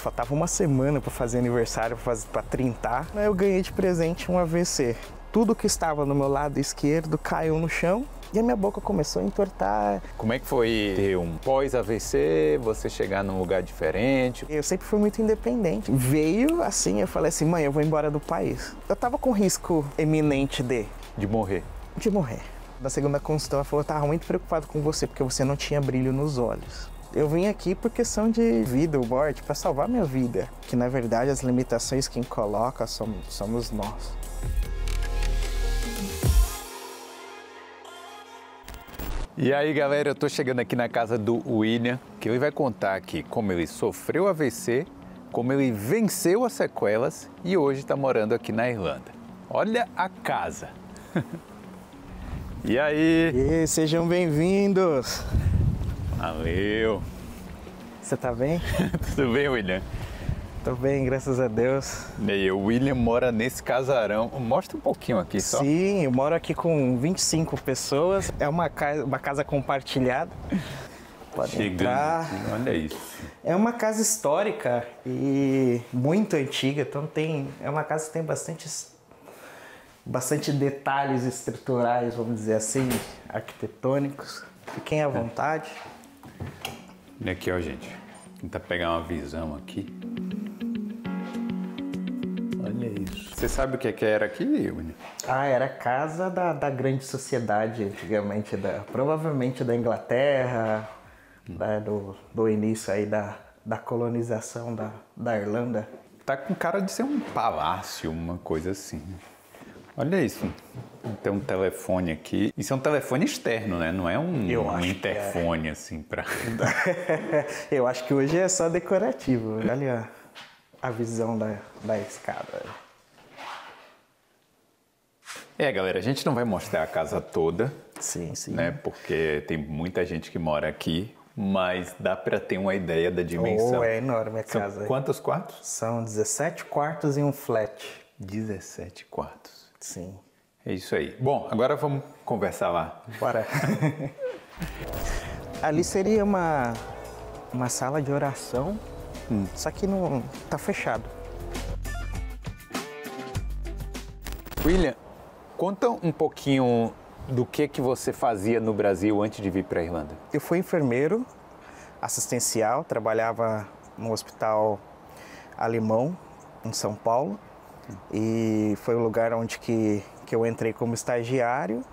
Faltava uma semana para fazer aniversário, para trintar. Eu ganhei de presente um AVC. Tudo que estava no meu lado esquerdo caiu no chão e a minha boca começou a entortar. Como é que foi ter um pós-AVC, você chegar num lugar diferente? Eu sempre fui muito independente. Veio assim, eu falei assim, mãe, eu vou embora do país. Eu tava com risco iminente De morrer. de morrer. Na segunda consulta, ela falou, eu tava muito preocupado com você, porque você não tinha brilho nos olhos. Eu vim aqui por questão de vida ou morte, para salvar minha vida. Que na verdade as limitações quem coloca somos nós. E aí, galera, eu tô chegando aqui na casa do William, que ele vai contar aqui como ele sofreu AVC, como ele venceu as sequelas e hoje está morando aqui na Irlanda. Olha a casa! E aí? E sejam bem-vindos! Valeu! Você tá bem? Tudo bem, William? Tô bem, graças a Deus. E aí, o William mora nesse casarão. Mostra um pouquinho aqui só. Sim, eu moro aqui com 25 pessoas. É uma casa compartilhada. Pode entrar. Aqui, olha isso. É uma casa histórica e muito antiga, então é uma casa que tem bastante detalhes estruturais, vamos dizer assim, arquitetônicos. Fiquem à vontade. Olha aqui, ó, gente. Tentar pegar uma visão aqui. Olha isso. Você sabe o que era aqui, William? Era a casa da grande sociedade, antigamente, provavelmente da Inglaterra, do início aí da colonização da Irlanda. Tá com cara de ser um palácio, uma coisa assim. Olha isso. Tem um telefone aqui. Isso é um telefone externo, né? Não é um interfone, assim, pra... Eu acho que hoje é só decorativo. Olha a visão da escada. Galera, a gente não vai mostrar a casa toda. Sim. Né? Porque tem muita gente que mora aqui, mas dá pra ter uma ideia da dimensão. É enorme a casa. São quantos quartos? São 17 quartos e um flat. 17 quartos. Sim. É isso aí. Bom, agora vamos conversar lá. Bora. Ali seria uma sala de oração, só que não tá fechado. William, conta um pouquinho do que você fazia no Brasil antes de vir para a Irlanda. Eu fui enfermeiro assistencial, trabalhava no hospital alemão em São Paulo e foi o lugar onde que eu entrei como estagiário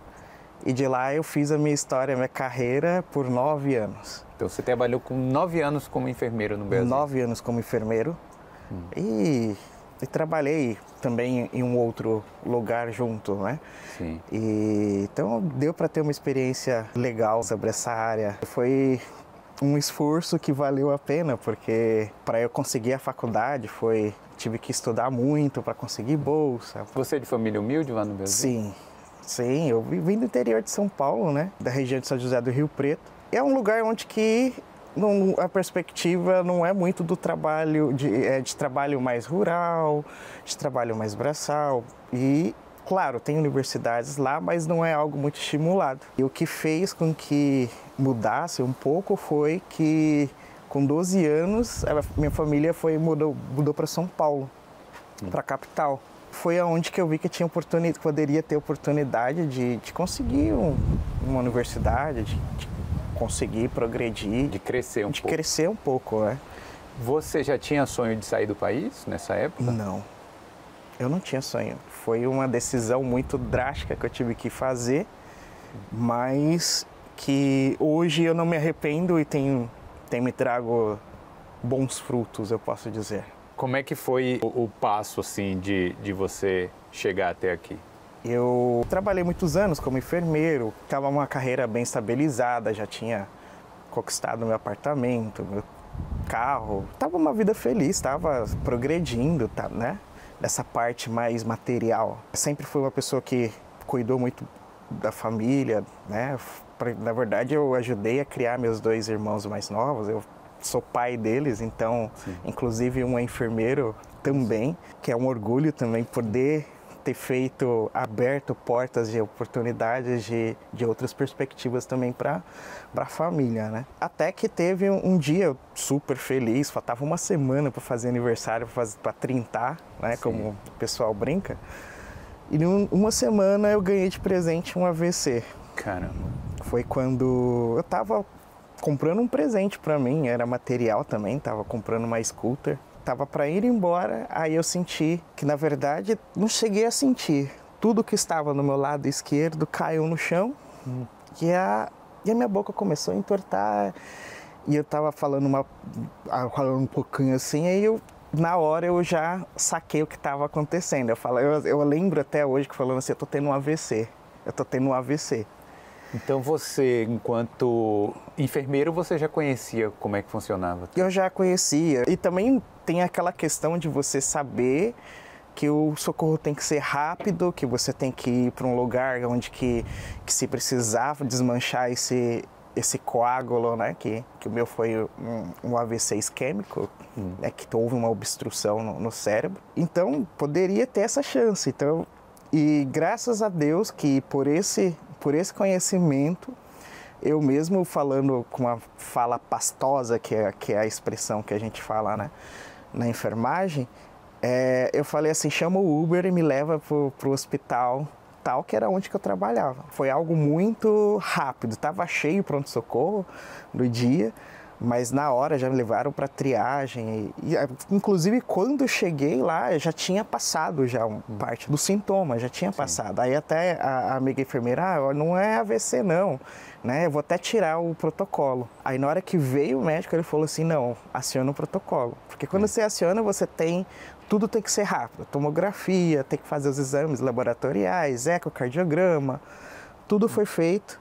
e de lá eu fiz a minha história, a minha carreira por 9 anos. Então você trabalhou com 9 anos como enfermeiro no Brasil? 9 anos como enfermeiro e trabalhei também em um outro lugar junto, né? Sim. Então deu para ter uma experiência legal sobre essa área. Foi um esforço que valeu a pena, porque para eu conseguir a faculdade tive que estudar muito para conseguir bolsa. Você é de família humilde lá no Brasil? Sim, eu vim do interior de São Paulo, né? Da região de São José do Rio Preto. É um lugar onde que a perspectiva não é muito do trabalho, de trabalho mais rural, de trabalho mais braçal. E, claro, tem universidades lá, mas não é algo muito estimulado. E o que fez com que mudasse um pouco foi que, com 12 anos, minha família mudou para São Paulo, para a capital. Foi aonde que eu vi que poderia ter oportunidade de conseguir uma universidade, de conseguir progredir. De crescer um pouco. De crescer um pouco, né? Você já tinha sonho de sair do país nessa época? Não, eu não tinha sonho. Foi uma decisão muito drástica que eu tive que fazer, mas que hoje eu não me arrependo e tem me trago bons frutos, eu posso dizer. Como é que foi o passo, assim, de você chegar até aqui? Eu trabalhei muitos anos como enfermeiro, estava uma carreira bem estabilizada, já tinha conquistado meu apartamento, meu carro. Estava uma vida feliz, estava progredindo, né? Dessa parte mais material. Sempre fui uma pessoa que cuidou muito da família, né? Na verdade, eu ajudei a criar meus 2 irmãos mais novos. Eu sou pai deles, então, inclusive um é enfermeiro também, que é um orgulho também poder ter feito, aberto portas de oportunidades de outras perspectivas também para a família, né? Até que teve um dia super feliz, faltava uma semana para fazer aniversário, para trintar, né? Sim. Como o pessoal brinca. E em uma semana eu ganhei de presente um AVC. Caramba. Foi quando eu estava comprando um presente para mim, era material também, estava comprando uma scooter. Estava para ir embora, aí eu senti que, na verdade, não cheguei a sentir. Tudo que estava no meu lado esquerdo caiu no chão e a minha boca começou a entortar. E eu estava falando um pouquinho assim, aí na hora eu já saquei o que estava acontecendo. Eu lembro até hoje que falando assim, eu tô tendo um AVC, Então você, enquanto enfermeiro, você já conhecia como é que funcionava? Eu já conhecia. E também tem aquela questão de você saber que o socorro tem que ser rápido, que você tem que ir para um lugar onde que se precisar desmanchar esse coágulo, né? Que o meu foi um AVC isquêmico, né? Que houve uma obstrução no cérebro. Então, poderia ter essa chance. Então, e graças a Deus que por esse conhecimento, eu mesmo falando com uma fala pastosa, que é a expressão que a gente fala, né, na enfermagem, eu falei assim, chama o Uber e me leva pro hospital tal, que era onde que eu trabalhava. Foi algo muito rápido, estava cheio o pronto-socorro no dia, mas na hora já me levaram para triagem. Inclusive, quando eu cheguei lá, já tinha passado já parte do sintoma, já tinha passado. Aí até a amiga enfermeira, não é AVC não, né? Eu vou até tirar o protocolo. Aí na hora que veio o médico, ele falou assim, não, aciona o protocolo. Porque quando você aciona, tudo tem que ser rápido. Tomografia, tem que fazer os exames laboratoriais, ecocardiograma, tudo foi feito.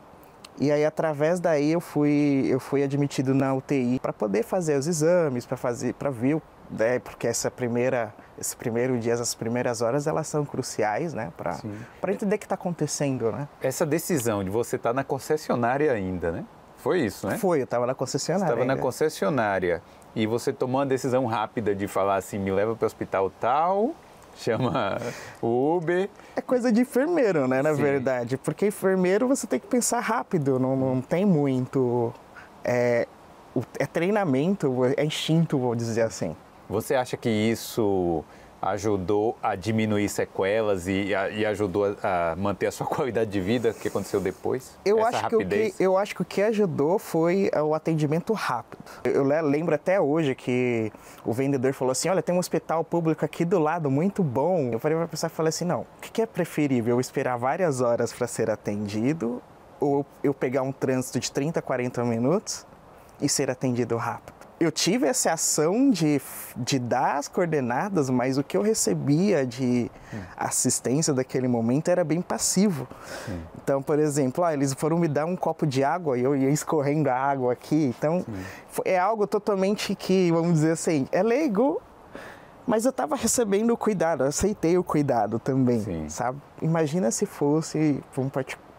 E aí, através daí, eu fui admitido na UTI para poder fazer os exames, para ver, né, porque esse primeiro dia, as primeiras horas, elas são cruciais, né, para entender o que está acontecendo, né. Essa decisão de você estar na concessionária ainda, né? Foi isso, né? Foi, eu estava na concessionária. Você estava na concessionária e você tomou uma decisão rápida de falar assim, me leva para o hospital tal... Chama o Uber. É coisa de enfermeiro, né, na verdade. Porque enfermeiro você tem que pensar rápido, não tem muito... É treinamento, é instinto, vou dizer assim. Você acha que isso ajudou a diminuir sequelas e ajudou a manter a sua qualidade de vida? O que aconteceu depois? Eu acho que o que ajudou foi o atendimento rápido. Eu lembro até hoje que o vendedor falou assim, olha, tem um hospital público aqui do lado, muito bom. Eu falei para a pessoa, falei assim, não, o que é preferível? Eu esperar várias horas para ser atendido ou eu pegar um trânsito de 30, 40 minutos e ser atendido rápido? Eu tive essa ação de dar as coordenadas, mas o que eu recebia de assistência daquele momento era bem passivo. Então, por exemplo, eles foram me dar um copo de água e eu ia escorrendo a água aqui. Então, é algo totalmente que, vamos dizer assim, é leigo, mas eu estava recebendo o cuidado, eu aceitei o cuidado também, sabe? Imagina se fosse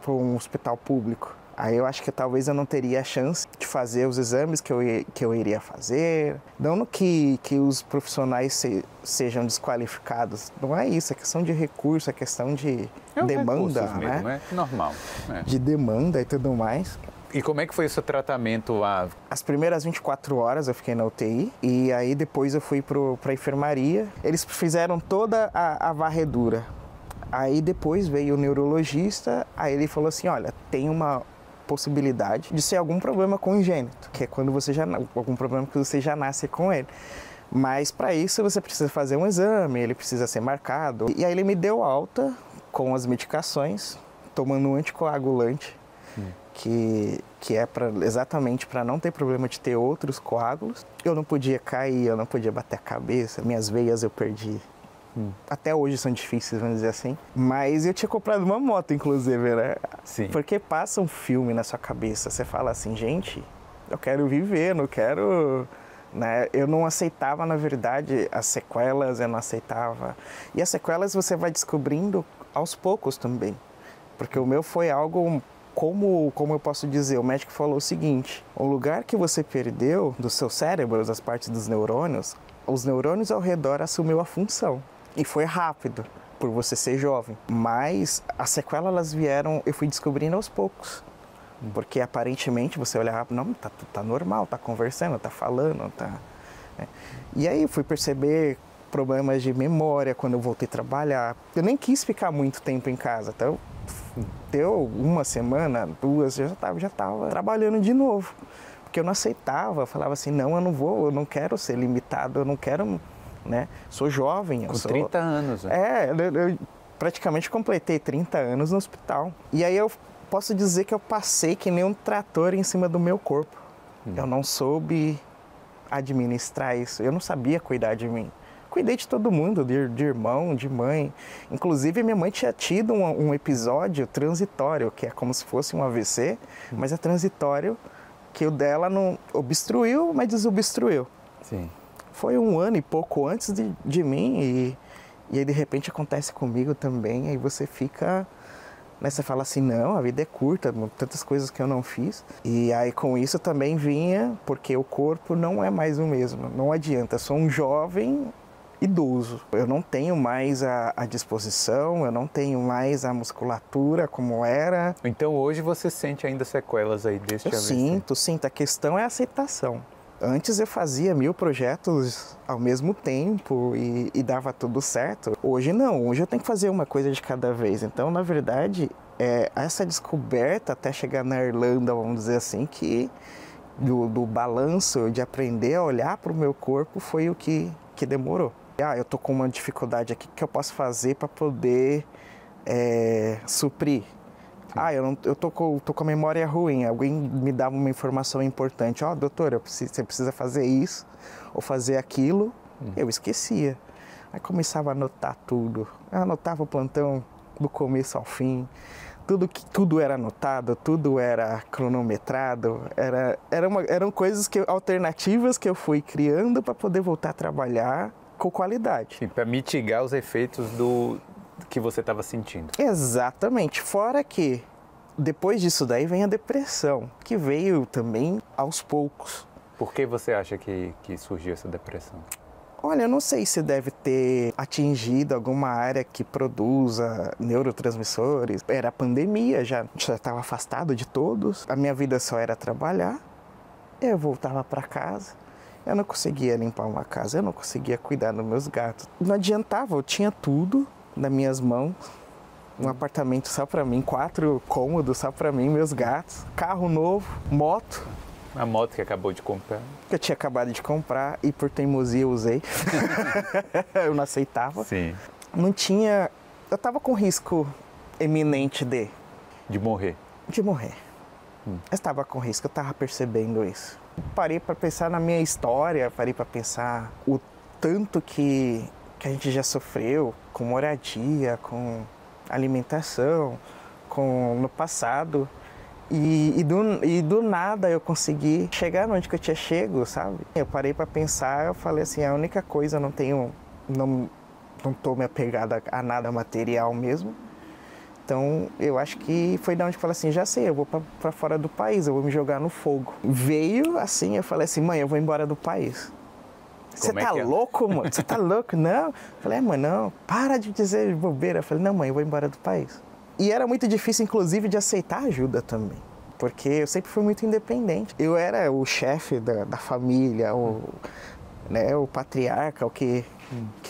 para um hospital público. Aí eu acho que talvez eu não teria a chance de fazer os exames que eu iria fazer. Não que os profissionais sejam desqualificados. Não é isso, é questão de recurso, é questão de demanda, né? Mesmo, é normal. De demanda e tudo mais. E como é que foi o seu tratamento lá? As primeiras 24 horas eu fiquei na UTI e aí depois eu fui para a enfermaria. Eles fizeram toda a varredura. Aí depois veio o neurologista, aí ele falou assim, olha, tem uma possibilidade de ser algum problema congênito, que é quando algum problema que você já nasce com ele. Mas para isso você precisa fazer um exame, ele precisa ser marcado. E aí ele me deu alta com as medicações, tomando um anticoagulante, que é exatamente para não ter problema de ter outros coágulos. Eu não podia cair, eu não podia bater a cabeça, minhas veias eu perdi. Até hoje são difíceis, vamos dizer assim. Mas eu tinha comprado uma moto, inclusive, né? Sim. Porque passa um filme na sua cabeça. Você fala assim, gente, eu quero viver, não quero... Né? Eu não aceitava, na verdade, as sequelas, eu não aceitava. E as sequelas você vai descobrindo aos poucos também. Porque o meu foi algo... Como eu posso dizer, o médico falou o seguinte, o lugar que você perdeu do seu cérebro, das partes dos neurônios, os neurônios ao redor assumiu a função. E foi rápido. por você ser jovem. Mas as sequelas, elas vieram, eu fui descobrindo aos poucos. Porque aparentemente você olhava, não, tá normal, tá conversando, tá falando, tá... E aí eu fui perceber problemas de memória quando eu voltei a trabalhar. Eu nem quis ficar muito tempo em casa, então deu uma semana, 2, eu já tava trabalhando de novo. Porque eu não aceitava, eu falava assim, não, eu não quero ser limitado, eu não quero, né? Sou jovem. Com 30 anos, né? Eu praticamente completei 30 anos no hospital. E aí eu posso dizer que eu passei que nem um trator em cima do meu corpo. Eu não soube administrar isso, eu não sabia cuidar de mim. Cuidei de todo mundo, de irmão, de mãe. Inclusive, minha mãe tinha tido um episódio transitório, que é como se fosse um AVC, mas é transitório, que o dela não obstruiu, mas desobstruiu. Sim. Foi 1 ano e pouco antes de mim, e aí de repente acontece comigo também, aí você fica... Né, você fala assim, não, a vida é curta, tantas coisas que eu não fiz. E aí com isso também vinha, porque o corpo não é mais o mesmo, não adianta, eu sou um jovem idoso. Eu não tenho mais a disposição, eu não tenho mais a musculatura como era. Então hoje você sente ainda sequelas aí deste AVC? Sinto. A questão é a aceitação. Antes eu fazia 1000 projetos ao mesmo tempo e dava tudo certo. Hoje não, hoje eu tenho que fazer uma coisa de cada vez. Então, na verdade, essa descoberta até chegar na Irlanda, vamos dizer assim, que do balanço, de aprender a olhar para o meu corpo foi o que demorou. Eu tô com uma dificuldade aqui, o que eu posso fazer para poder suprir? Eu tô com a memória ruim, alguém me dava uma informação importante. Doutor, você precisa fazer isso ou fazer aquilo. Eu esquecia. Aí começava a anotar tudo. Eu anotava o plantão do começo ao fim. Tudo era anotado, tudo era cronometrado. Eram coisas alternativas que eu fui criando para poder voltar a trabalhar com qualidade. Sim, para mitigar os efeitos do que você estava sentindo. Exatamente. Fora que depois disso daí vem a depressão, que veio também aos poucos. Por que você acha que surgiu essa depressão? Olha, eu não sei se deve ter atingido alguma área que produza neurotransmissores. Era a pandemia, já estava afastado de todos. A minha vida só era trabalhar. Eu voltava para casa. Eu não conseguia limpar uma casa, eu não conseguia cuidar dos meus gatos. Não adiantava, eu tinha tudo nas minhas mãos. Um apartamento só para mim, 4 cômodos só para mim, meus gatos, carro novo, moto. A moto que acabou de comprar. Que eu tinha acabado de comprar e por teimosia eu usei. Eu não aceitava. Sim. Não tinha... Eu estava com risco eminente de morrer. De morrer. Eu estava com risco, eu estava percebendo isso. Parei para pensar na minha história, parei para pensar o tanto que a gente já sofreu com moradia, com alimentação, no passado. E do nada eu consegui chegar onde que eu tinha chego, sabe? Eu parei para pensar, eu falei assim, a única coisa, não tô me apegado a nada material mesmo. Então, eu acho que foi da onde eu falei assim, já sei, eu vou para fora do país, eu vou me jogar no fogo. Veio assim, eu falei assim, mãe, eu vou embora do país. Você tá louco, mano? Você tá louco? Não. Eu falei, mãe, não, para de dizer bobeira. Eu falei, não, mãe, eu vou embora do país. E era muito difícil, inclusive, de aceitar ajuda também. Porque eu sempre fui muito independente. Eu era o chefe da família, o patriarca, o que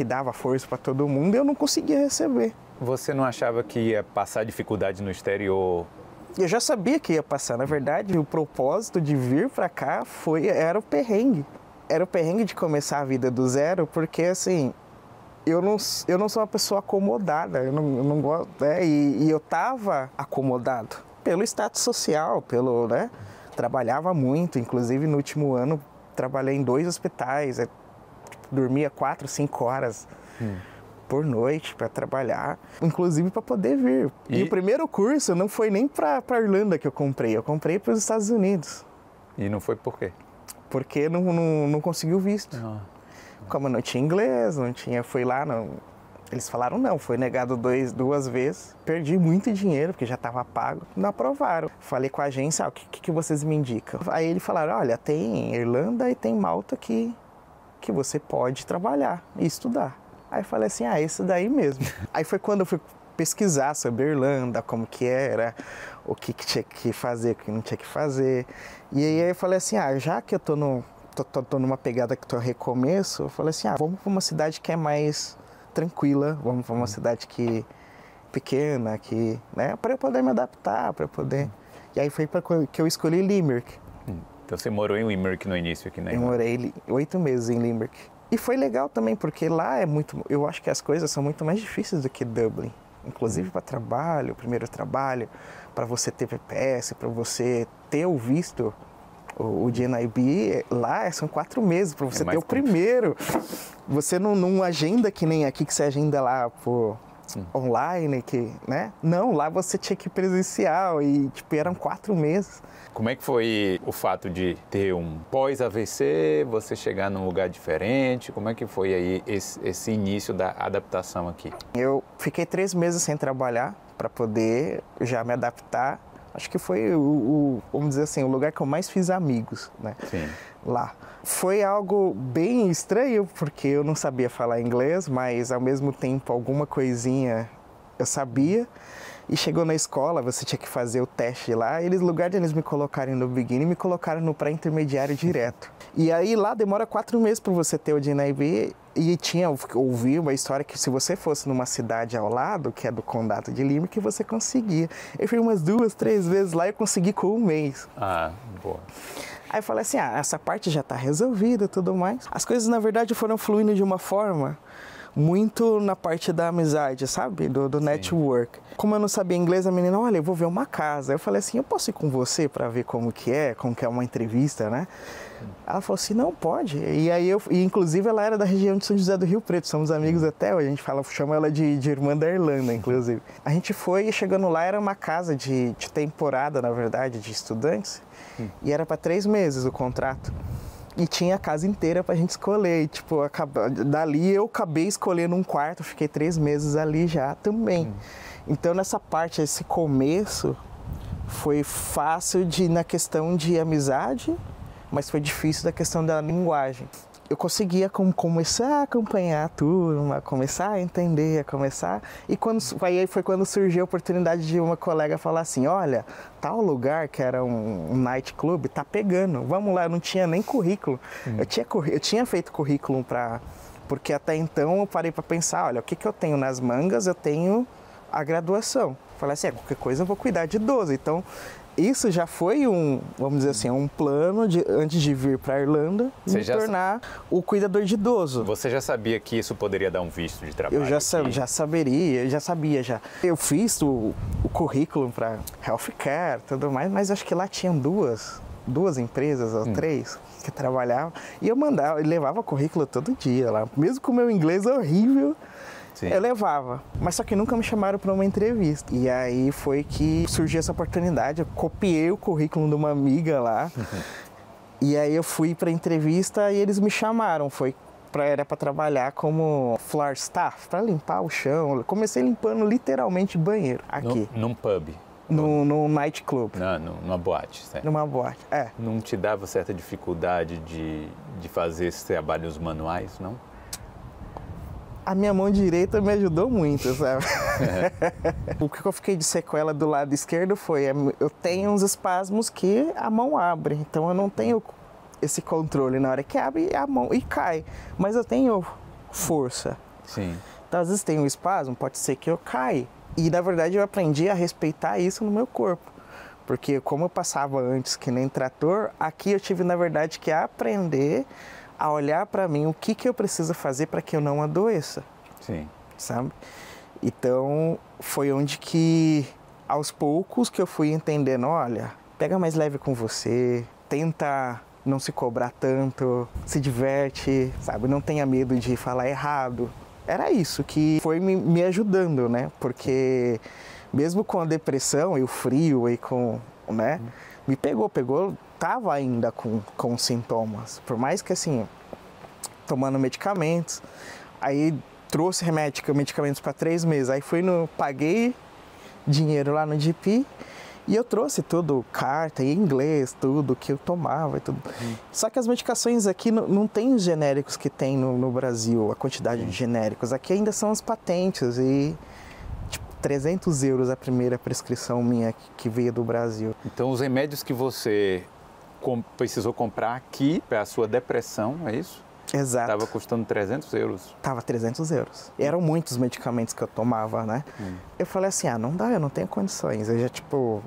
dava força para todo mundo, e eu não conseguia receber. Você não achava que ia passar dificuldade no exterior? Eu já sabia que ia passar. Na verdade, o propósito de vir para cá era o perrengue. Era o perrengue de começar a vida do zero, porque assim, eu não sou uma pessoa acomodada, eu não gosto, né? E eu tava acomodado pelo status social, trabalhava muito, inclusive no último ano trabalhei em 2 hospitais, dormia 4, 5 horas por noite para trabalhar, inclusive para poder vir. E o primeiro curso não foi nem para Irlanda que eu comprei para os Estados Unidos. E não foi por quê? Porque não conseguiu visto. Como não tinha inglês, fui lá, eles falaram não, foi negado 2 vezes. Perdi muito dinheiro, porque já estava pago, não aprovaram. Falei com a agência, o que vocês me indicam? Aí eles falaram, olha, tem Irlanda e tem Malta que você pode trabalhar e estudar. Aí eu falei assim, esse daí mesmo. Aí foi quando eu fui pesquisar sobre a Irlanda, como que era, o que tinha que fazer, o que não tinha que fazer. E aí eu falei assim, já que eu tô numa pegada que tô recomeço, eu falei assim, vamos para uma cidade que é mais tranquila, vamos para uma cidade pequena, né, para eu poder me adaptar, para eu poder... E aí foi que eu escolhi Limerick. Então você morou em Limerick no início aqui, né? Eu morei 8 meses em Limerick. E foi legal também, porque lá eu acho que as coisas são muito mais difíceis do que Dublin. Inclusive para trabalho, primeiro trabalho, para você ter PPS, para você ter o visto, o GNIB, lá são 4 meses para você ter o primeiro. Você não agenda que nem aqui, que você agenda lá por online, né? Não, lá você tinha que ir presencial e eram 4 meses. Como é que foi o fato de ter um pós-AVC, você chegar num lugar diferente? Como é que foi aí esse início da adaptação aqui? Eu fiquei 3 meses sem trabalhar para poder já me adaptar. Acho que foi vamos dizer assim, o lugar que eu mais fiz amigos, né? Sim. Lá. Foi algo bem estranho, porque eu não sabia falar inglês, mas ao mesmo tempo alguma coisinha eu sabia. E chegou na escola, você tinha que fazer o teste lá, e no lugar de eles me colocarem no beginning, me colocaram no pré-intermediário direto. E aí lá demora 4 meses para você ter o GNIB, e ouvi uma história que se você fosse numa cidade ao lado, que é do condado de Limerick, você conseguia. Eu fui umas 2, 3 vezes lá e eu consegui com 1 mês. Boa. Aí eu falei assim, essa parte já está resolvida e tudo mais. As coisas, na verdade, foram fluindo de uma forma muito na parte da amizade, sabe? Do network. Como eu não sabia inglês, a menina, olha, eu vou ver uma casa. Eu falei assim, eu posso ir com você para ver como que é uma entrevista, né? Ela falou assim, não, pode. E aí inclusive ela era da região de São José do Rio Preto, somos amigos até hoje, a gente chama ela de irmã da Irlanda, inclusive. A gente foi e chegando lá, era uma casa de temporada, na verdade, de estudantes, e era para 3 meses o contrato. E tinha a casa inteira pra gente escolher. E, dali eu acabei escolhendo um quarto, fiquei 3 meses ali já também. Então, nessa parte, esse começo foi fácil na questão de amizade, mas foi difícil da questão da linguagem. Eu conseguia começar a acompanhar a turma, começar a entender, E aí foi quando surgiu a oportunidade de uma colega falar assim, olha, tal lugar que era um nightclub, tá pegando, vamos lá, eu não tinha nem currículo. Eu tinha feito currículo porque até então eu parei para pensar, olha, o que eu tenho nas mangas? Eu tenho a graduação. Falei assim, qualquer coisa eu vou cuidar de idoso. Então, isso já foi vamos dizer assim, um plano antes de vir para a Irlanda, me tornar o cuidador de idoso. Você já sabia que isso poderia dar um visto de trabalho? Eu já sabia. Eu fiz o currículo para healthcare e tudo mais, mas acho que lá tinham duas empresas ou 3 que trabalhavam. E eu levava currículo todo dia lá, mesmo com o meu inglês horrível. Sim. Eu levava, mas só que nunca me chamaram para uma entrevista. E aí foi que surgiu essa oportunidade, eu copiei o currículo de uma amiga lá, e aí eu fui para a entrevista e eles me chamaram, era para trabalhar como floor staff, para limpar o chão. Eu comecei limpando literalmente banheiro aqui. Num pub? No nightclub. Numa boate, certo? Numa boate, Não te dava certa dificuldade de fazer esses trabalhos manuais, não? A minha mão direita me ajudou muito, sabe? O que eu fiquei de sequela do lado esquerdo eu tenho uns espasmos que a mão abre, então eu não tenho esse controle na hora que abre a mão e cai, mas eu tenho força. Sim. Então às vezes tem um espasmo, pode ser que eu caia. E na verdade eu aprendi a respeitar isso no meu corpo, porque como eu passava antes que nem trator, aqui eu tive na verdade que aprender a olhar para mim o que eu preciso fazer para que eu não adoeça. Sim. Sabe? Então, foi onde que, aos poucos, que eu fui entendendo, olha, pega mais leve com você, tenta não se cobrar tanto, se diverte, sabe? Não tenha medo de falar errado. Era isso que foi me ajudando, né? Porque mesmo com a depressão e o frio e né? Me pegou, tava ainda com sintomas, por mais que assim, tomando medicamentos, aí trouxe medicamentos para 3 meses, aí paguei dinheiro lá no GP E eu trouxe tudo, carta em inglês, tudo que eu tomava e tudo. Só que as medicações aqui não tem os genéricos que tem no Brasil, a quantidade de genéricos. Aqui ainda são as patentes e... 300 euros a primeira prescrição minha que veio do Brasil. Então, os remédios que você precisou comprar aqui para a sua depressão, é isso? Exato. Estava custando 300 euros. Tava 300 euros. Eram muitos medicamentos que eu tomava, né? Eu falei assim, não dá, eu não tenho condições. Eu já,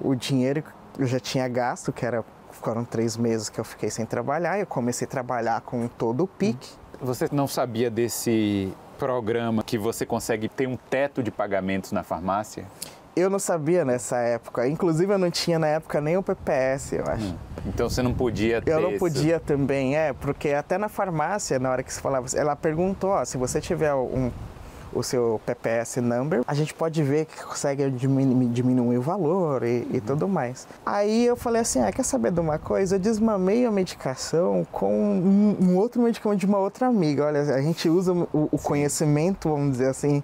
o dinheiro eu já tinha gasto, foram 3 meses que eu fiquei sem trabalhar. Eu comecei a trabalhar com todo o pique. Você não sabia desse programa que você consegue ter um teto de pagamentos na farmácia? Eu não sabia nessa época. Inclusive, eu não tinha na época nem o PPS, eu acho. Então, você não podia ter... Eu não podia também, porque até na farmácia, na hora que você falava, ela perguntou, se você tiver o seu PPS number, a gente pode ver que consegue diminuir o valor e tudo mais. Aí eu falei assim, quer saber de uma coisa? Eu desmamei a medicação com um outro medicamento de uma outra amiga. Olha, a gente usa o conhecimento, vamos dizer assim,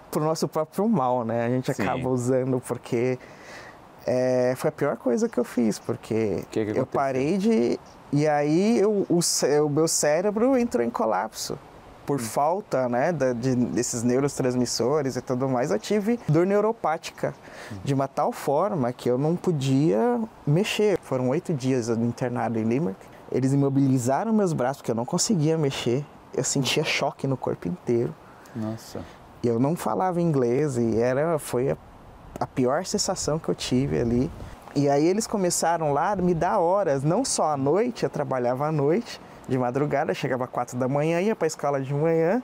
pro nosso próprio mal, né? A gente acaba usando porque foi a pior coisa que eu fiz, porque eu parei de... E aí o meu cérebro entrou em colapso. Por falta, né, desses neurotransmissores e tudo mais, eu tive dor neuropática de uma tal forma que eu não podia mexer. Foram 8 dias internado em Limerick. Eles imobilizaram meus braços porque eu não conseguia mexer. Eu sentia choque no corpo inteiro. Nossa. Eu não falava inglês e foi a pior sensação que eu tive ali. E aí eles começaram lá a me dar horas, não só à noite, eu trabalhava à noite, de madrugada, chegava às 4 da manhã, ia para a escola de manhã.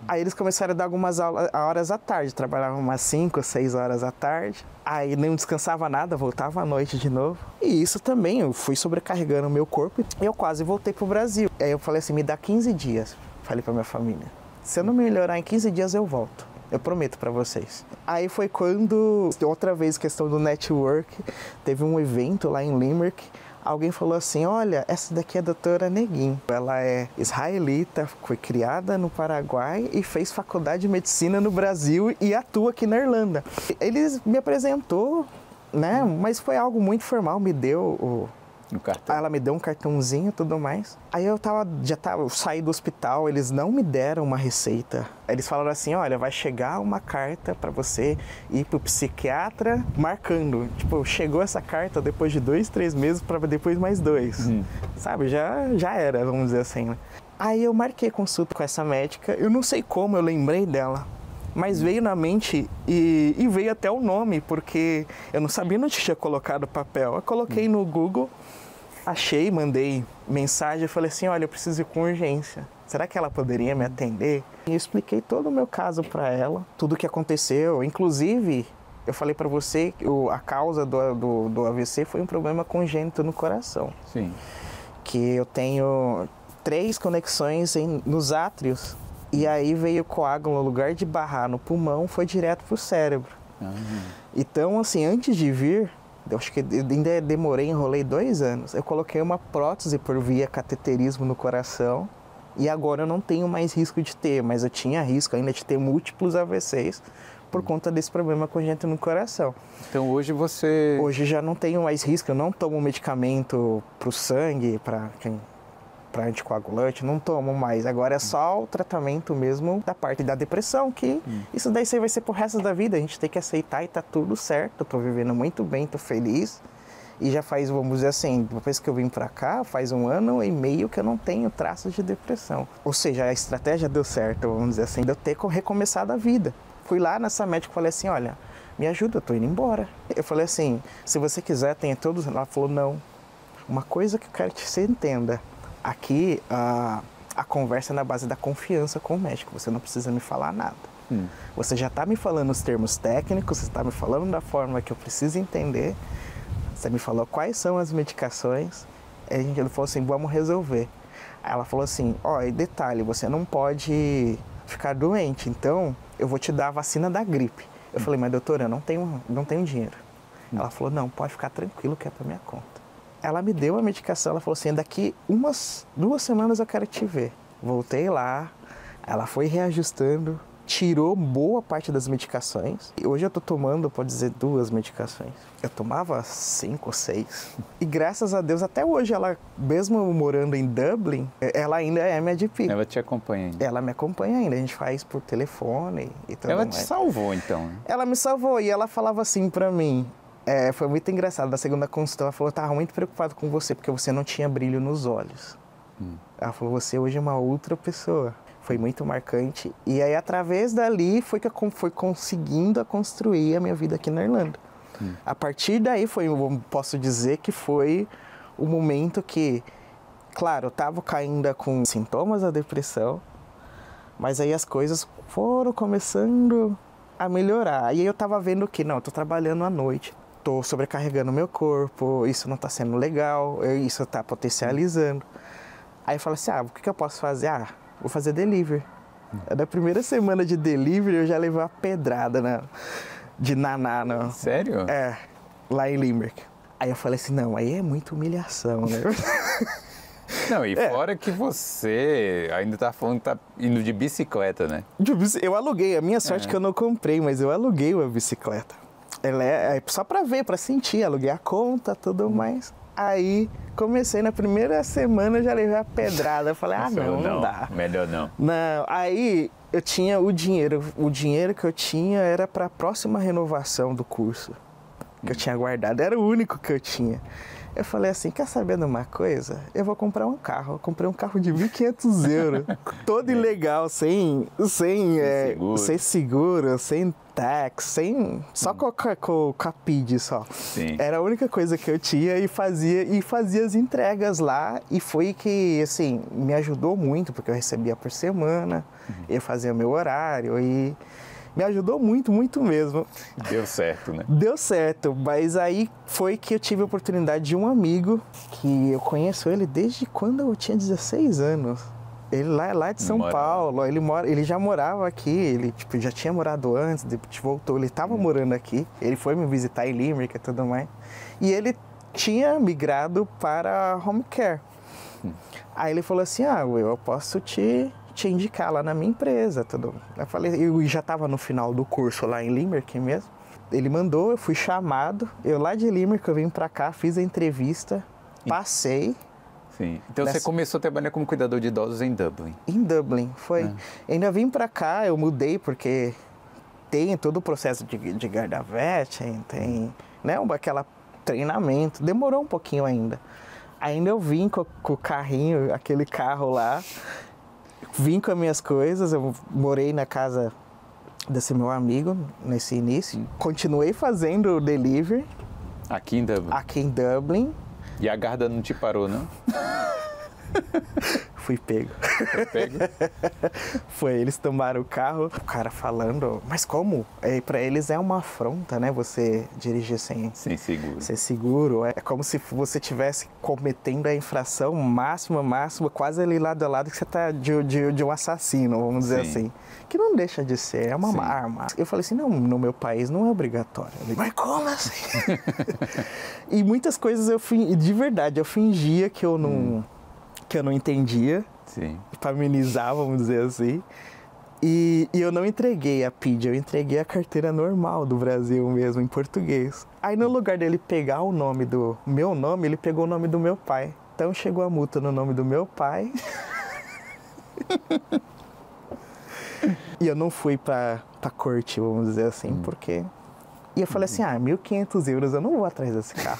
Aí eles começaram a dar algumas horas à tarde, trabalhavam umas 5, 6 horas à tarde. Aí não descansava nada, voltava à noite de novo. E isso também, eu fui sobrecarregando o meu corpo e eu quase voltei pro Brasil. Aí eu falei assim, me dá 15 dias, falei pra minha família. Se eu não melhorar em 15 dias, eu volto. Eu prometo pra vocês. Aí foi quando, outra vez, questão do network, teve um evento lá em Limerick. Alguém falou assim, olha, essa daqui é a doutora Neguin. Ela é israelita, foi criada no Paraguai e fez faculdade de medicina no Brasil e atua aqui na Irlanda. Ele me apresentou, né, mas foi algo muito formal, me deu um cartão. Ela me deu um cartãozinho e tudo mais. Aí eu saí do hospital, eles não me deram uma receita. Eles falaram assim, olha, vai chegar uma carta para você ir pro psiquiatra marcando. Tipo, chegou essa carta depois de 2, 3 meses para depois mais 2. Sabe, já era, vamos dizer assim, né? Aí eu marquei consulta com essa médica. Eu não sei como eu lembrei dela, mas veio na mente e veio até o nome, porque eu não sabia onde tinha colocado o papel. Eu coloquei no Google, achei, mandei mensagem, falei assim, olha, eu preciso ir com urgência. Será que ela poderia me atender? E eu expliquei todo o meu caso para ela, tudo o que aconteceu. Inclusive, eu falei para você que a causa do AVC foi um problema congênito no coração. Sim. Que eu tenho 3 conexões nos átrios. E aí veio o coágulo, no lugar de barrar no pulmão, foi direto pro cérebro. Então, assim, antes de vir, eu acho que ainda enrolei 2 anos. Eu coloquei uma prótese por via cateterismo no coração e agora eu não tenho mais risco de ter, mas eu tinha risco ainda de ter múltiplos AVCs por conta desse problema congênito no coração. Então hoje você... Hoje já não tenho mais risco, eu não tomo medicamento pro sangue, para anticoagulante, não tomo mais. Agora é só o tratamento mesmo da parte da depressão, que isso daí vai ser pro resto da vida. A gente tem que aceitar e tá tudo certo. Eu tô vivendo muito bem, tô feliz. E já faz, vamos dizer assim, depois que eu vim pra cá, faz 1 ano e meio que eu não tenho traços de depressão. Ou seja, a estratégia deu certo, vamos dizer assim, de eu ter recomeçado a vida. Fui lá nessa médica e falei assim, olha, me ajuda, eu tô indo embora. Eu falei assim, se você quiser, tenha todos... Ela falou, não. Uma coisa que eu quero que você entenda. Aqui, a conversa é na base da confiança com o médico. Você não precisa me falar nada. Você já está me falando os termos técnicos, você está me falando da forma que eu preciso entender. Você me falou quais são as medicações. Ele falou assim, vamos resolver. Aí ela falou assim, e detalhe, você não pode ficar doente, então eu vou te dar a vacina da gripe. Eu falei, mas doutora, eu não tenho dinheiro. Ela falou, não, pode ficar tranquilo que é para minha conta. Ela me deu a medicação, ela falou assim, daqui 2 semanas eu quero te ver. Voltei lá, ela foi reajustando tirou boa parte das medicações. E hoje eu tô tomando, pode dizer, 2 medicações. Eu tomava 5 ou 6. E graças a Deus, até hoje, ela, mesmo morando em Dublin, ela ainda é minha GP. Ela te acompanha ainda? Ela me acompanha ainda, a gente faz por telefone e tudo mais. Ela te salvou, então? Ela me salvou e ela falava assim pra mim, foi muito engraçado, na segunda consulta, ela falou, eu tava muito preocupado com você, porque você não tinha brilho nos olhos. Ela falou, você hoje é uma outra pessoa. Foi muito marcante. E aí, através dali, foi que eu fui conseguindo construir a minha vida aqui na Irlanda. A partir daí, eu posso dizer que foi o momento que, claro, eu estava ainda com sintomas da depressão, mas aí as coisas foram começando a melhorar. E aí eu estava vendo que, não, eu tô trabalhando à noite, tô sobrecarregando meu corpo, isso não está sendo legal, isso está potencializando. Aí eu falei assim, o que eu posso fazer? Vou fazer delivery. Da primeira semana de delivery, eu já levei uma pedrada de naná. Sério? Lá em Limerick. Aí eu falei assim, não, aí é muita humilhação, né? Não, e fora que você ainda tá falando que tá indo de bicicleta, né? Eu aluguei, a minha sorte é que eu não comprei, mas eu aluguei uma bicicleta. Ela é só pra ver, pra sentir, aluguei a conta, tudo mais. Aí comecei na primeira semana, já levei a pedrada. Eu falei, não dá. Melhor não. Não, aí eu tinha o dinheiro que eu tinha era para a próxima renovação do curso, que eu tinha guardado, era o único que eu tinha. Eu falei assim, quer saber de uma coisa? Eu vou comprar um carro. Eu comprei um carro de 1.500 euros, todo ilegal, sem seguro, sem tax, só com capide só. Sim. Era a única coisa que eu tinha e fazia as entregas lá. E foi que, assim, me ajudou muito, porque eu recebia por semana, eu fazia meu horário e me ajudou muito, muito mesmo. Deu certo, né? Deu certo, mas aí foi que eu tive a oportunidade de um amigo, que eu conheço ele desde quando eu tinha 16 anos. Ele lá de São Paulo, ele já morava aqui, ele já tinha morado antes, depois voltou, ele estava morando aqui, ele foi me visitar em Limerick e tudo mais. E ele tinha migrado para home care. Aí ele falou assim, eu posso te indicar lá na minha empresa, tudo. Eu falei, eu já estava no final do curso lá em Limerick mesmo. Ele mandou, eu fui chamado, eu lá de Limerick, eu vim para cá, fiz a entrevista, passei. Sim. Então você começou a trabalhar como cuidador de idosos em Dublin? Em Dublin, foi. Ainda vim para cá, eu mudei porque tem todo o processo de guarda-vet, tem, né, aquele treinamento, demorou um pouquinho ainda. Ainda eu vim com o carrinho, aquele carro lá, vim com as minhas coisas, eu morei na casa desse meu amigo nesse início, continuei fazendo o delivery. Aqui em Dublin? Aqui em Dublin. E a guarda não te parou, não? Fui pego. Foi pego? Foi, eles tomaram o carro, o cara falando, mas como? Pra eles é uma afronta, né? Você dirigir sem seguro. Sem seguro. É como se você estivesse cometendo a infração máxima, quase ali lado a lado que você tá de um assassino, vamos dizer assim. Que não deixa de ser, é uma arma. Eu falei assim, não, no meu país não é obrigatório. Eu falei, mas como assim? E muitas coisas de verdade, eu fingia que eu não entendia, para amenizar, vamos dizer assim. E eu não entreguei a PID, eu entreguei a carteira normal do Brasil mesmo, em português. Aí no lugar dele pegar o meu nome, ele pegou o nome do meu pai. Então chegou a multa no nome do meu pai. E eu não fui pra corte, vamos dizer assim, porque... E eu falei assim, 1.500 euros, eu não vou atrás desse carro.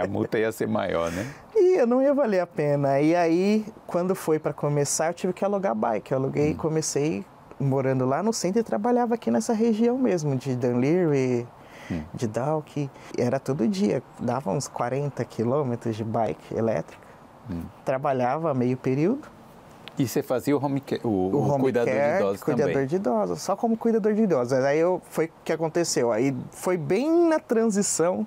A multa ia ser maior, né? E não ia valer a pena. E aí, quando foi para começar, eu tive que alugar bike. Eu aluguei, comecei morando lá no centro e trabalhava aqui nessa região mesmo, de Dunleary, de Dalkey. Era todo dia, dava uns 40 quilômetros de bike elétrica. Trabalhava meio período. E você fazia o home care, o cuidador de idosos também? Cuidador de idosos, só como cuidador de idosos. Aí foi o que aconteceu. Aí foi bem na transição.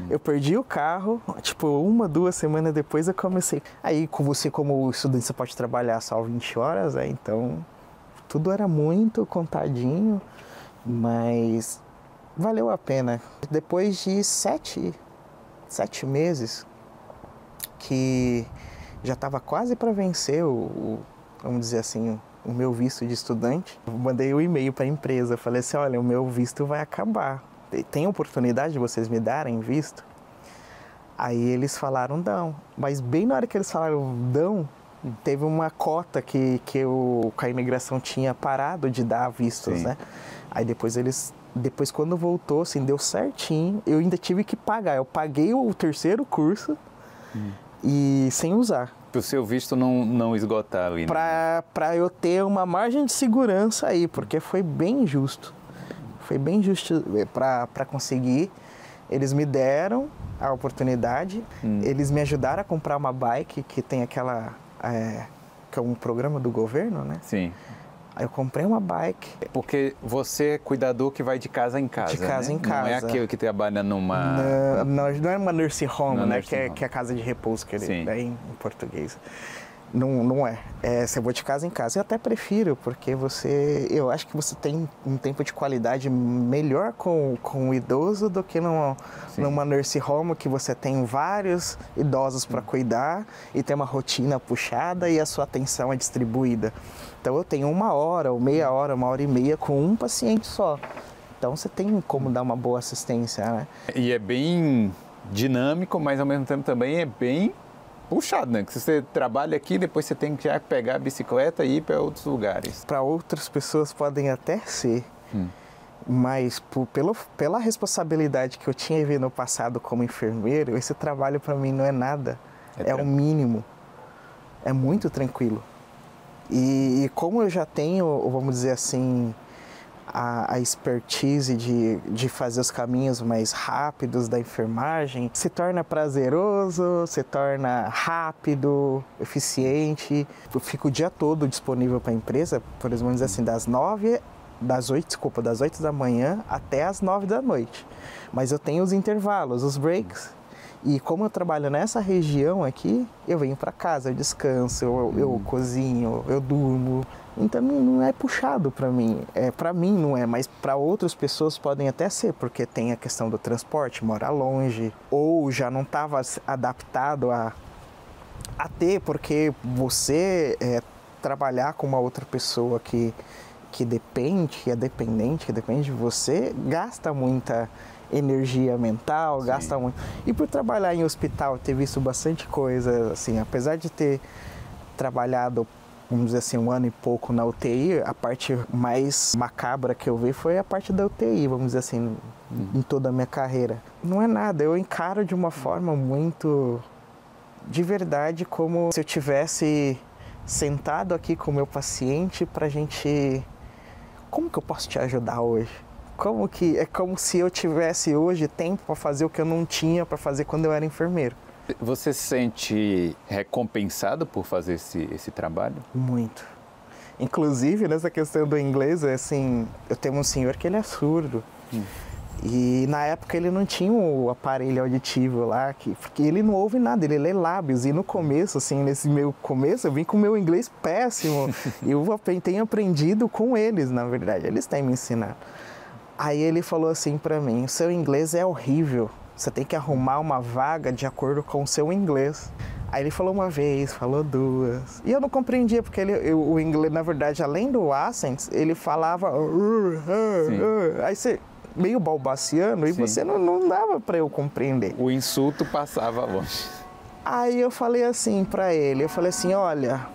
Eu perdi o carro, 1, 2 semanas depois eu comecei. Aí, como estudante, você pode trabalhar só 20 horas, então tudo era muito contadinho, mas valeu a pena. Depois de 7 meses, que já estava quase para vencer vamos dizer assim, o meu visto de estudante. Eu mandei um e-mail para a empresa, falei assim, olha, o meu visto vai acabar. Tem oportunidade de vocês me darem visto? Aí eles falaram, não. Mas bem na hora que eles falaram, não, teve uma cota que a imigração tinha parado de dar vistos, Sim. né? Aí depois quando voltou, assim, deu certinho, eu ainda tive que pagar. Eu paguei o terceiro curso e sem usar. Para o seu visto não esgotar ali, né? Para eu ter uma margem de segurança aí, porque foi bem injusto. Foi bem justo para conseguir. Eles me deram a oportunidade, eles me ajudaram a comprar uma bike, que tem aquela... que é um programa do governo, né? Sim. Aí eu comprei uma bike. Porque você é cuidador que vai de casa em casa, De casa, né? em casa. Não é aquele que trabalha numa... Não é uma nursing home, Não é né? nursing home. Que é a casa de repouso, que Sim. é em português. Não é. Você vai de casa em casa. Eu até prefiro, porque eu acho que você tem um tempo de qualidade melhor com o idoso do que numa nursing home, que você tem vários idosos para cuidar e tem uma rotina puxada e a sua atenção é distribuída. Então eu tenho 1 hora, ou meia hora, 1h30 com um paciente só. Então você tem como dar uma boa assistência, né? E é bem dinâmico, mas ao mesmo tempo também é bem puxado, né? Que se você trabalha aqui, depois você tem que já pegar a bicicleta e ir para outros lugares. Para outras pessoas podem até ser, mas pela responsabilidade que eu tinha no passado como enfermeiro, esse trabalho para mim não é nada. É o mínimo. É muito tranquilo. E como eu já tenho, vamos dizer assim, a expertise de fazer os caminhos mais rápidos da enfermagem, se torna prazeroso, se torna rápido, eficiente. Eu fico o dia todo disponível para a empresa, por exemplo, assim, das 8 da manhã até as 9 da noite. Mas eu tenho os intervalos, os breaks. E como eu trabalho nessa região aqui, eu venho para casa, eu descanso, eu cozinho, eu durmo. Então não é puxado para mim. Para mim não é, mas para outras pessoas podem até ser, porque tem a questão do transporte, mora longe, ou já não estava adaptado a ter, porque você trabalhar com uma outra pessoa que é dependente, que depende de você, gasta muita energia mental, gasta muito. E por trabalhar em hospital, ter visto bastante coisa, assim, apesar de ter trabalhado, vamos dizer assim, 1 ano e pouco na UTI, a parte mais macabra que eu vi foi a parte da UTI, vamos dizer assim, em toda a minha carreira. Não é nada, eu encaro de uma forma muito de verdade, como se eu tivesse sentado aqui com o meu paciente pra gente... Como que eu posso te ajudar hoje? É como se eu tivesse hoje tempo para fazer o que eu não tinha para fazer quando eu era enfermeiro. Você se sente recompensado por fazer esse trabalho? Muito. Inclusive, nessa questão do inglês, assim, eu tenho um senhor que ele é surdo. E na época ele não tinha o aparelho auditivo lá, porque ele não ouve nada, ele lê lábios. E no começo, assim, nesse meu começo, eu vim com o meu inglês péssimo. E eu tenho aprendido com eles, na verdade, eles têm me ensinado. Aí ele falou assim pra mim, o seu inglês é horrível, você tem que arrumar uma vaga de acordo com o seu inglês. Aí ele falou uma vez, falou 2. E eu não compreendia, porque o inglês, na verdade, além do accent, ele falava... Aí você, meio balbuciano, e você não dava pra eu compreender. O insulto passava longe. Aí eu falei assim pra ele, olha,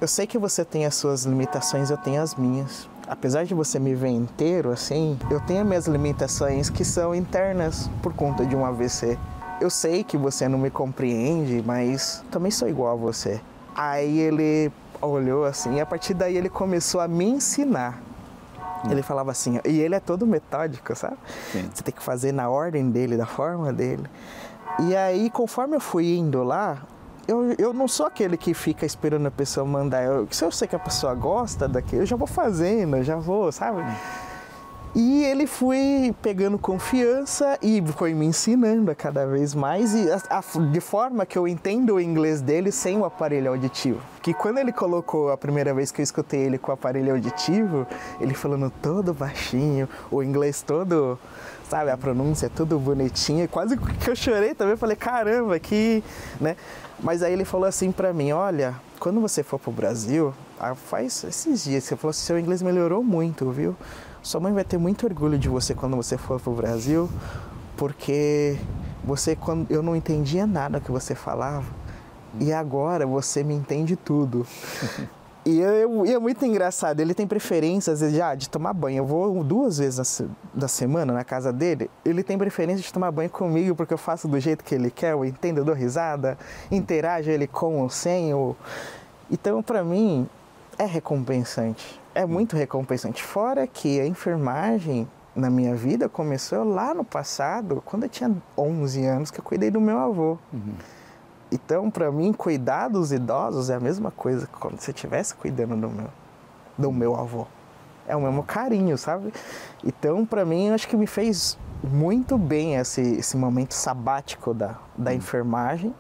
eu sei que você tem as suas limitações, eu tenho as minhas. Apesar de você me ver inteiro, assim, eu tenho as minhas limitações que são internas por conta de um AVC. Eu sei que você não me compreende, mas também sou igual a você. Aí ele olhou assim, e a partir daí ele começou a me ensinar. Ele falava assim, e ele é todo metódico, sabe? Sim. Você tem que fazer na ordem dele, da forma dele. E aí, conforme eu fui indo lá, eu não sou aquele que fica esperando a pessoa mandar. Se eu sei que a pessoa gosta daquilo, eu já vou fazendo, já vou, sabe? E ele foi pegando confiança e foi me ensinando a cada vez mais, e de forma que eu entendo o inglês dele sem o aparelho auditivo. Que quando ele colocou, a primeira vez que eu escutei ele com o aparelho auditivo, ele falando todo baixinho, o inglês todo, sabe, a pronúncia tudo bonitinha, quase que eu chorei também, falei, caramba, que, né? Mas aí ele falou assim pra mim, olha, quando você for pro Brasil, faz esses dias, você falou assim, seu inglês melhorou muito, viu? Sua mãe vai ter muito orgulho de você quando você for pro Brasil, porque quando eu não entendia nada que você falava, e agora você me entende tudo. E é muito engraçado, ele tem preferência, às vezes, de tomar banho. Eu vou 2 vezes da semana na casa dele, ele tem preferência de tomar banho comigo, porque eu faço do jeito que ele quer, eu entendo, eu dou risada, interajo ele com ou sem. Então, pra mim, é recompensante, é muito recompensante. Fora que a enfermagem na minha vida começou lá no passado, quando eu tinha 11 anos, que eu cuidei do meu avô. Então, para mim, cuidar dos idosos é a mesma coisa que quando você estivesse cuidando do meu avô. É o mesmo carinho, sabe? Então, para mim, eu acho que me fez muito bem esse momento sabático da enfermagem,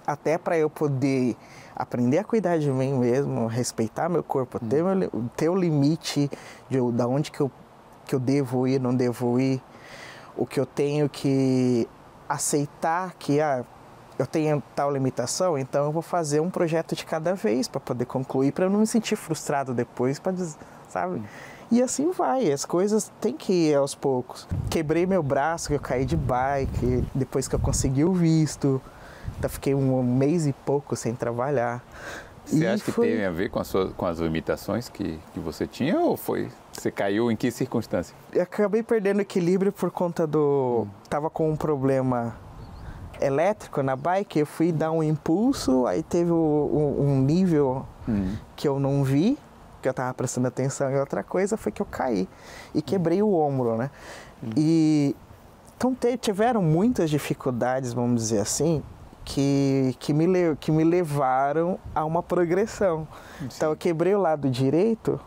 até para eu poder aprender a cuidar de mim mesmo, respeitar meu corpo, ter o limite da onde que eu devo ir, não devo ir, o que eu tenho que aceitar que eu tenho tal limitação, então eu vou fazer um projeto de cada vez para poder concluir, para eu não me sentir frustrado depois, sabe? E assim vai, as coisas têm que ir aos poucos. Quebrei meu braço, que eu caí de bike, depois que eu consegui o visto, então fiquei 1 mês e pouco sem trabalhar. Você acha que teve a ver com as limitações que você tinha, ou você caiu em que circunstância? Eu acabei perdendo equilíbrio por conta tava com um problema elétrico na bike, eu fui dar um impulso, aí teve um nível que eu não vi, que eu tava prestando atenção em outra coisa, foi que eu caí e quebrei o ombro, né? E então tiveram muitas dificuldades, vamos dizer assim, que me levaram a uma progressão. Sim. Então eu quebrei o lado direito,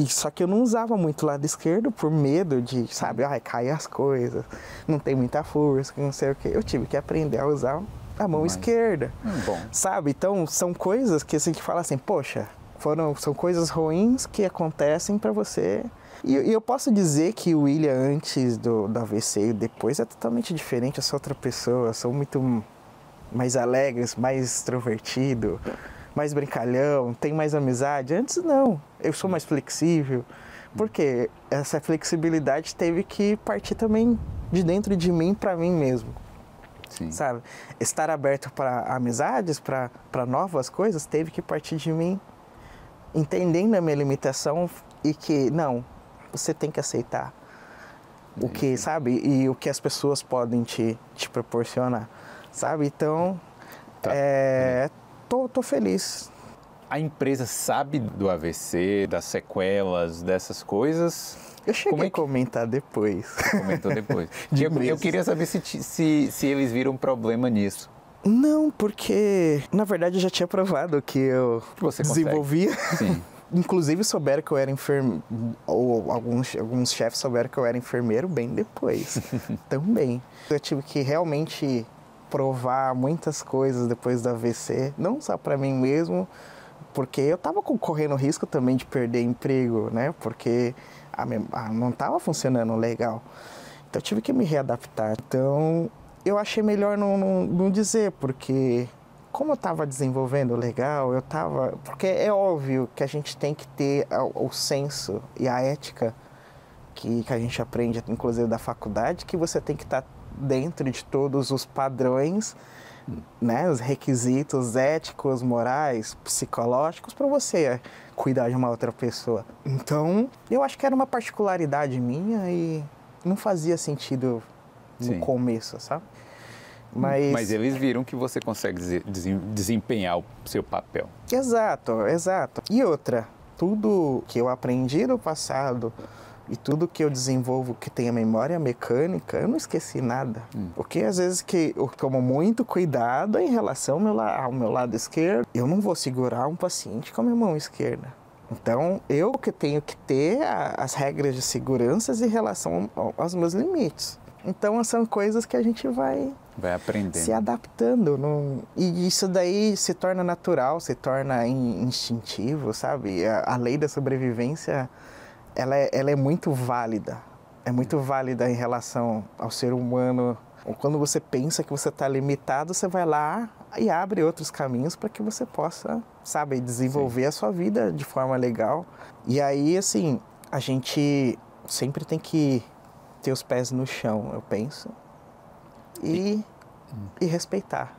só que eu não usava muito o lado esquerdo por medo de, sabe, cair as coisas, não tem muita força, não sei o quê. Eu tive que aprender a usar a mão esquerda, sabe? Então são coisas que a gente fala assim, poxa, são coisas ruins que acontecem para você. E eu posso dizer que o William antes do AVC e depois é totalmente diferente, eu sou outra pessoa, eu sou muito mais alegre, mais extrovertido, mais brincalhão, tem mais amizade. Antes não, eu sou mais flexível, porque essa flexibilidade teve que partir também de dentro de mim para mim mesmo. Sim. Sabe? Estar aberto para amizades, para novas coisas, teve que partir de mim, entendendo a minha limitação e que, não, você tem que aceitar o que, sabe? E o que as pessoas podem te proporcionar, sabe? Então, tô feliz. A empresa sabe do AVC, das sequelas, dessas coisas? Eu cheguei a comentar depois. Comentou depois. Eu queria saber se eles viram problema nisso. Não, porque na verdade eu já tinha provado que eu desenvolvia. Sim. Inclusive souberam que eu era enfermeiro, ou alguns chefes souberam que eu era enfermeiro bem depois, também. Eu tive que realmente provar muitas coisas depois do AVC, não só para mim mesmo, porque eu estava correndo risco também de perder emprego, né? Porque não estava funcionando legal. Então eu tive que me readaptar. Então eu achei melhor não dizer, porque como eu estava desenvolvendo legal, porque é óbvio que a gente tem que ter o senso e a ética que a gente aprende, inclusive da faculdade, que você tem que estar dentro de todos os padrões, né, os requisitos éticos, morais, psicológicos para você cuidar de uma outra pessoa. Então, eu acho que era uma particularidade minha e não fazia sentido no começo, sabe? Mas eles viram que você consegue desempenhar o seu papel. Exato. E outra, tudo que eu aprendi no passado e tudo que eu desenvolvo que tem a memória mecânica, eu não esqueci nada. Porque às vezes que eu tomo muito cuidado em relação ao meu lado esquerdo. Eu não vou segurar um paciente com a minha mão esquerda. Então, eu que tenho que ter as regras de segurança em relação aos meus limites. Então, são coisas que a gente vai aprendendo, se adaptando. E isso daí se torna natural, se torna instintivo, sabe? A lei da sobrevivência, ela é muito válida. É muito válida em relação ao ser humano. Quando você pensa que você está limitado, você vai lá e abre outros caminhos para que você possa, sabe, desenvolver a sua vida de forma legal. E aí, assim, a gente sempre tem que ter os pés no chão, eu penso, e respeitar.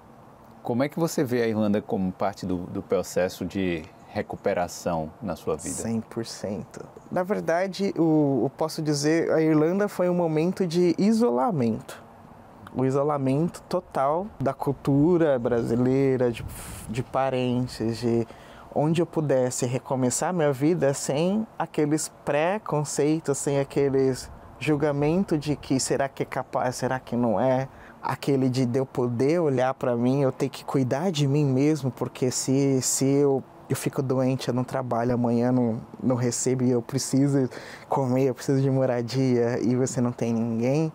Como é que você vê a Irlanda como parte do processo de recuperação na sua vida? 100%. Na verdade, eu posso dizer, a Irlanda foi um momento de isolamento. O isolamento total da cultura brasileira, de parentes, de onde eu pudesse recomeçar minha vida sem aqueles preconceitos, sem aqueles julgamentos de que será que é capaz, será que não é, aquele de eu poder olhar para mim, eu ter que cuidar de mim mesmo, porque se eu fico doente, eu não trabalho, amanhã não recebo e eu preciso comer, eu preciso de moradia e você não tem ninguém.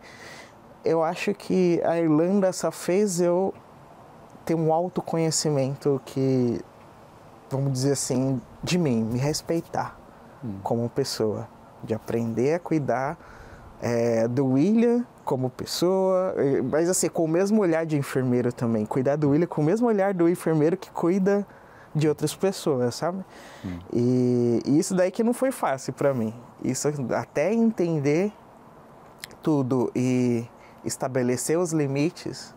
Eu acho que a Irlanda só fez eu ter um autoconhecimento que, vamos dizer assim, de mim, me respeitar como pessoa, de aprender a cuidar do William como pessoa, mas assim, com o mesmo olhar de enfermeiro também, cuidar do William com o mesmo olhar do enfermeiro que cuida de outras pessoas, sabe? E isso daí que não foi fácil para mim, isso até entender tudo e estabelecer os limites,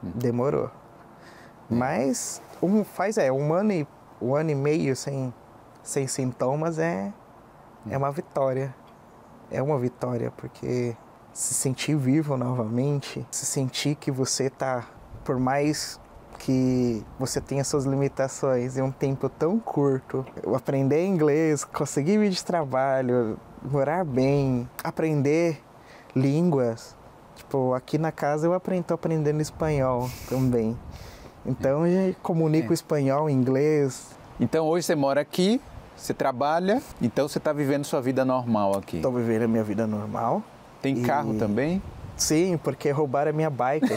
demorou. Mas um ano e meio sem sintomas é uma vitória. É uma vitória, porque se sentir vivo novamente, se sentir que você tá, por mais que você tenha suas limitações em um tempo tão curto, aprender inglês, conseguir vir de trabalho, morar bem, aprender línguas. Tipo, aqui na casa eu tô aprendendo espanhol também. Então, eu comunico espanhol, inglês. Então, hoje você mora aqui, você trabalha, então você está vivendo sua vida normal aqui? Estou vivendo a minha vida normal. Tem carro também? Sim, porque roubaram a minha bike.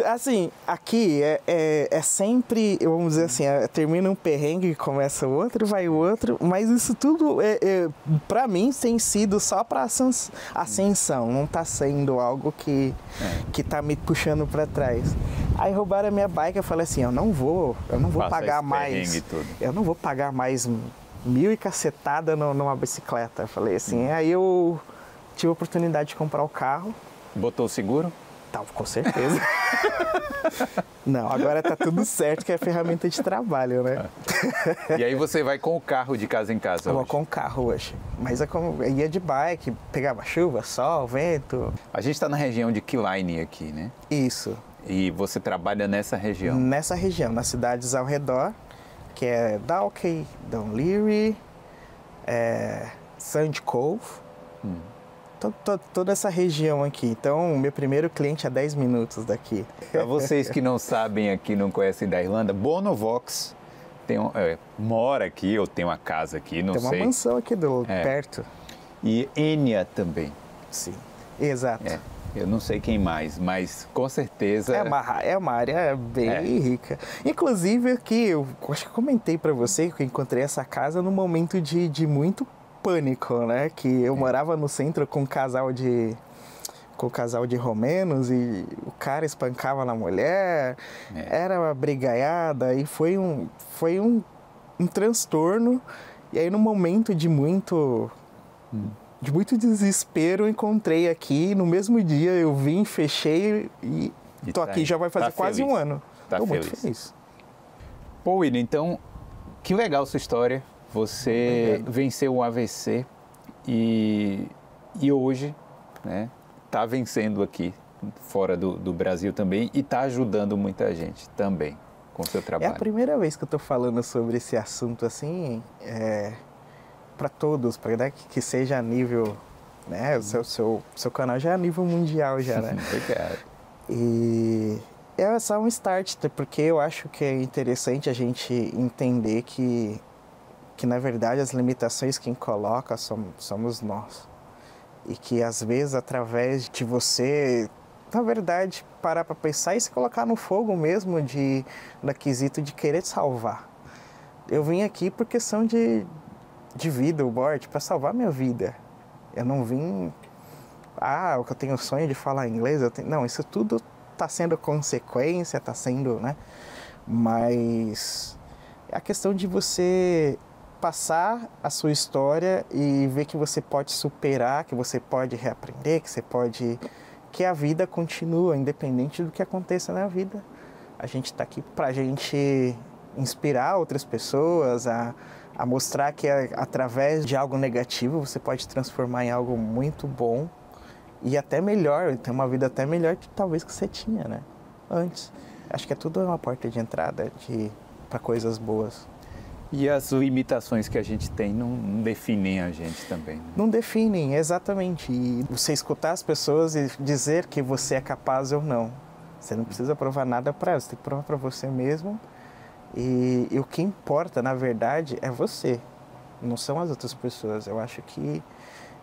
Assim, aqui é sempre, vamos dizer assim, termina um perrengue, começa o outro, vai o outro, mas isso tudo, pra mim, tem sido só pra ascensão, não tá sendo algo que tá me puxando pra trás. Aí roubaram a minha bike, eu falei assim, eu não vou pagar mais, eu não vou pagar mais 1.000 e cacetada numa bicicleta. Eu falei assim, aí eu tive a oportunidade de comprar o carro. Botou o seguro? Tá, com certeza. Não, agora tá tudo certo, que é ferramenta de trabalho, né? E aí você vai com o carro de casa em casa hoje? Eu vou com o carro hoje. Mas eu ia de bike, pegava chuva, sol, vento. A gente está na região de Killiny aqui, né? Isso. E você trabalha nessa região? Nessa região, nas cidades ao redor, que é Dalkey, Dunleary, Sand Cove. Toda essa região aqui. Então, o meu primeiro cliente é 10 minutos daqui. Para vocês que não sabem aqui, não conhecem da Irlanda, Bonovox mora aqui, ou tem uma casa aqui, não sei. Tem uma mansão aqui perto. E Enya também. Sim, exato. Eu não sei quem mais, mas com certeza... É uma área bem rica. Inclusive aqui, eu acho que comentei para você que eu encontrei essa casa num momento de muito pânico, né? Que eu morava no centro com um casal de romenos e o cara espancava na mulher, era uma brigaiada e foi um transtorno. E aí, num momento de muito desespero, eu encontrei aqui. No mesmo dia eu vim, fechei e tô aqui, já vai fazer quase um ano. Tô muito feliz. Pô, William, então, que legal sua história. Você venceu o AVC e hoje, né, tá vencendo aqui, fora do Brasil também, e tá ajudando muita gente também com o seu trabalho. É a primeira vez que eu tô falando sobre esse assunto assim, para todos, para que seja a nível, né, o seu canal já é a nível mundial já, né? Obrigado. E É só um start, porque eu acho que é interessante a gente entender que na verdade as limitações quem coloca somos nós. E que às vezes através de você, na verdade, parar para pensar e se colocar no fogo mesmo da quesito de querer te salvar. Eu vim aqui por questão de vida ou morte, para salvar minha vida. Eu não vim, o que eu tenho sonho de falar inglês, não, isso tudo está sendo consequência, está sendo, né? Mas é a questão de você passar a sua história e ver que você pode superar, que você pode reaprender, que a vida continua, independente do que aconteça na vida. A gente está aqui para a gente inspirar outras pessoas a mostrar que através de algo negativo você pode transformar em algo muito bom e até melhor, ter uma vida até melhor que talvez que você tinha, né? Antes. Acho que é tudo uma porta de entrada para coisas boas. E as limitações que a gente tem não definem a gente também, né? Não definem, exatamente. E você escutar as pessoas e dizer que você é capaz ou não. Você não precisa provar nada para elas, você tem que provar para você mesmo. E o que importa, na verdade, é você, não são as outras pessoas. Eu acho que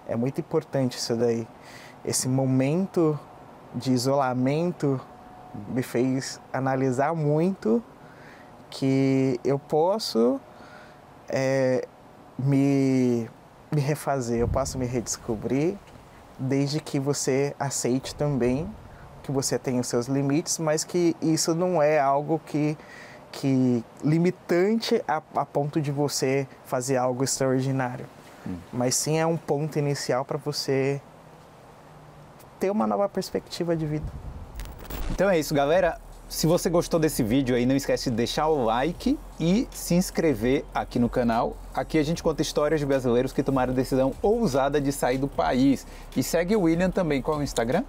é muito importante isso daí. Esse momento de isolamento me fez analisar muito que eu posso me refazer, eu posso me redescobrir, desde que você aceite também que você tem os seus limites, mas que isso não é algo que limitante a ponto de você fazer algo extraordinário. Mas sim é um ponto inicial para você ter uma nova perspectiva de vida. Então é isso, galera. Se você gostou desse vídeo aí, não esquece de deixar o like e se inscrever aqui no canal. Aqui a gente conta histórias de brasileiros que tomaram a decisão ousada de sair do país. E segue o William também. Qual é o Instagram?